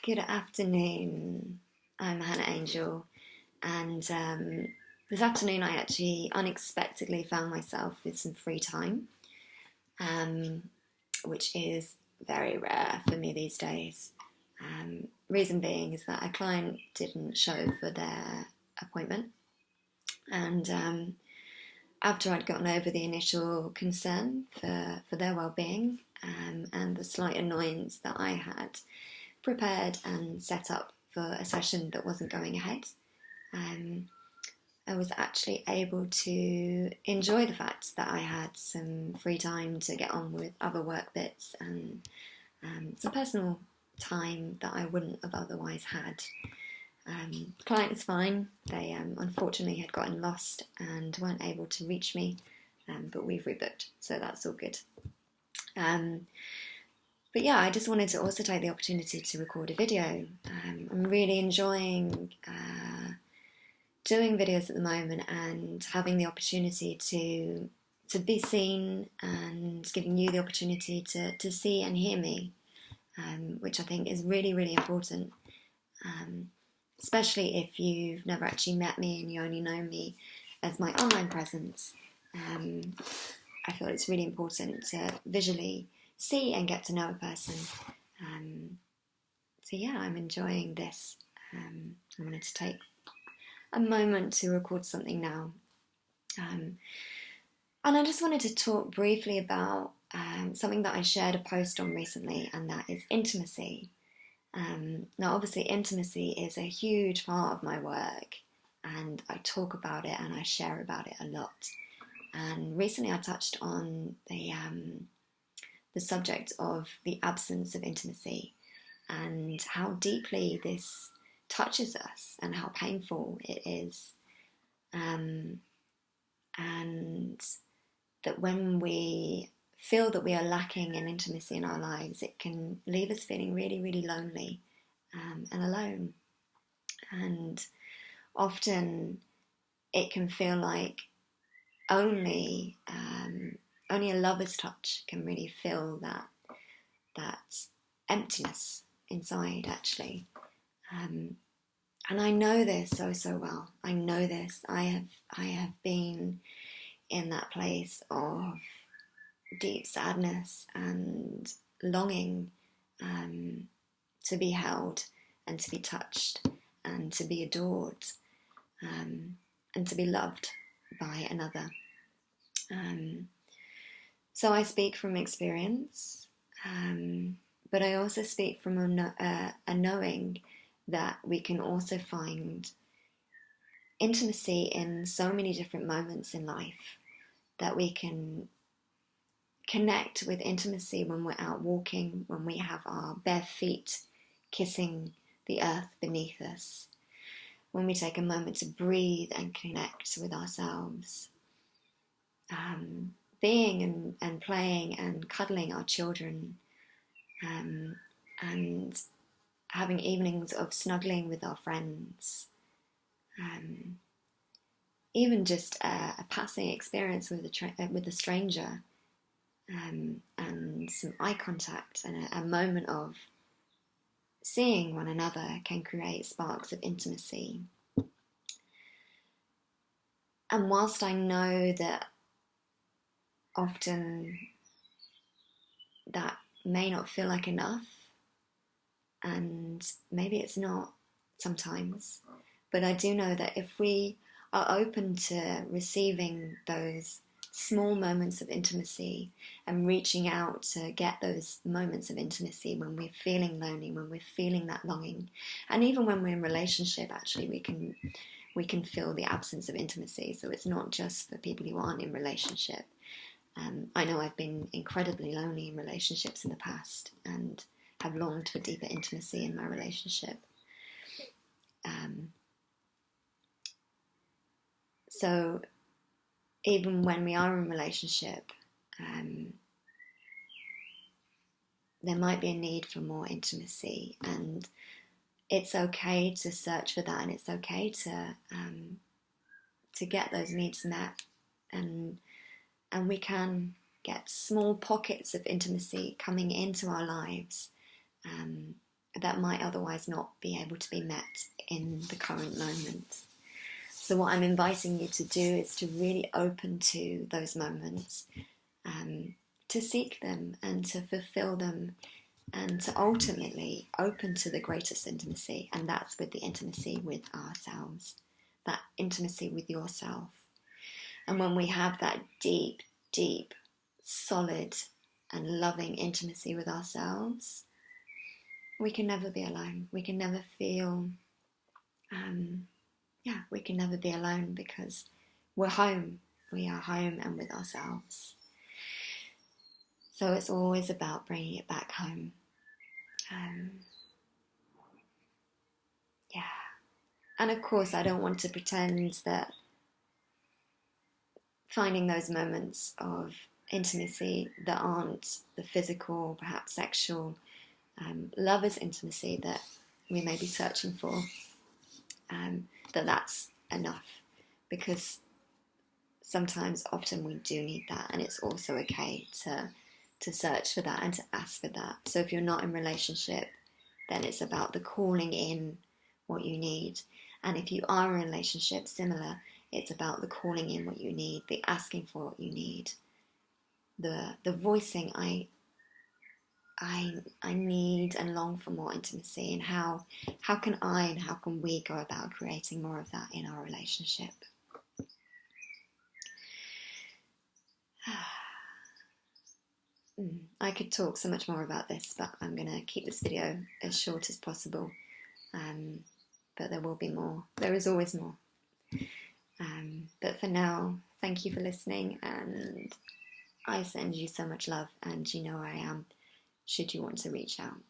Good afternoon. I'm Hanna Angell, and this afternoon I actually unexpectedly found myself with some free time, um, which is very rare for me these days. Reason being is that a client didn't show for their appointment, and after I'd gotten over the initial concern for their well-being and the slight annoyance that I had, prepared and set up for a session that wasn't going ahead, I was actually able to enjoy the fact that I had some free time to get on with other work bits and some personal time that I wouldn't have otherwise had. The client is fine. They unfortunately had gotten lost and weren't able to reach me, but we've rebooked, so that's all good. But yeah, I just wanted to also take the opportunity to record a video. I'm really enjoying doing videos at the moment and having the opportunity to be seen and giving you the opportunity to see and hear me, which I think is really, really important, especially if you've never actually met me and you only know me as my online presence. I feel it's really important to visually see and get to know a person. So yeah, I'm enjoying this. I wanted to take a moment to record something now. And I just wanted to talk briefly about something that I shared a post on recently, and that is intimacy. Now, obviously, intimacy is a huge part of my work, and I talk about it and I share about it a lot. And recently I touched on the subject of the absence of intimacy and how deeply this touches us and how painful it is. And that when we feel that we are lacking in intimacy in our lives, it can leave us feeling really, really lonely and alone. And often it can feel like only a lover's touch can really fill that emptiness inside, actually. And I know this so well. I know this. I have been in that place of deep sadness and longing to be held and to be touched and to be adored and to be loved by another. So I speak from experience, but I also speak from a knowing that we can also find intimacy in so many different moments in life, that we can connect with intimacy when we're out walking, when we have our bare feet kissing the earth beneath us, when we take a moment to breathe and connect with ourselves. Being and playing and cuddling our children, and having evenings of snuggling with our friends, even just a passing experience with a stranger, and some eye contact and a moment of seeing one another can create sparks of intimacy. And whilst I know that often that may not feel like enough, and maybe it's not sometimes, but I do know that if we are open to receiving those small moments of intimacy and reaching out to get those moments of intimacy when we're feeling lonely, when we're feeling that longing, and even when we're in relationship, actually we can feel the absence of intimacy. So it's not just for people who aren't in relationship. I know I've been incredibly lonely in relationships in the past and have longed for deeper intimacy in my relationship. So even when we are in a relationship, there might be a need for more intimacy, and it's okay to search for that, and it's okay to get those needs met, and we can get small pockets of intimacy coming into our lives that might otherwise not be able to be met in the current moment. So what I'm inviting you to do is to really open to those moments, to seek them and to fulfill them, and to ultimately open to the greatest intimacy, and that's with the intimacy with ourselves, that intimacy with yourself. And when we have that deep, deep, solid and loving intimacy with ourselves, we can never be alone. We can never feel, we can never be alone, because we're home. We are home and with ourselves. So it's always about bringing it back home. And of course, I don't want to pretend that finding those moments of intimacy that aren't the physical, perhaps sexual, lovers' intimacy that we may be searching for, that's enough, because often we do need that, and it's also okay to search for that and to ask for that. So if you're not in relationship, then it's about the calling in what you need. And if you are in a relationship, similar, it's about the calling in what you need, the asking for what you need, the voicing, I need and long for more intimacy, and how can I and how can we go about creating more of that in our relationship. I could talk so much more about this, but I'm going to keep this video as short as possible. But there will be more. There is always more. But for now, thank you for listening, and I send you so much love, and you know where I am should you want to reach out.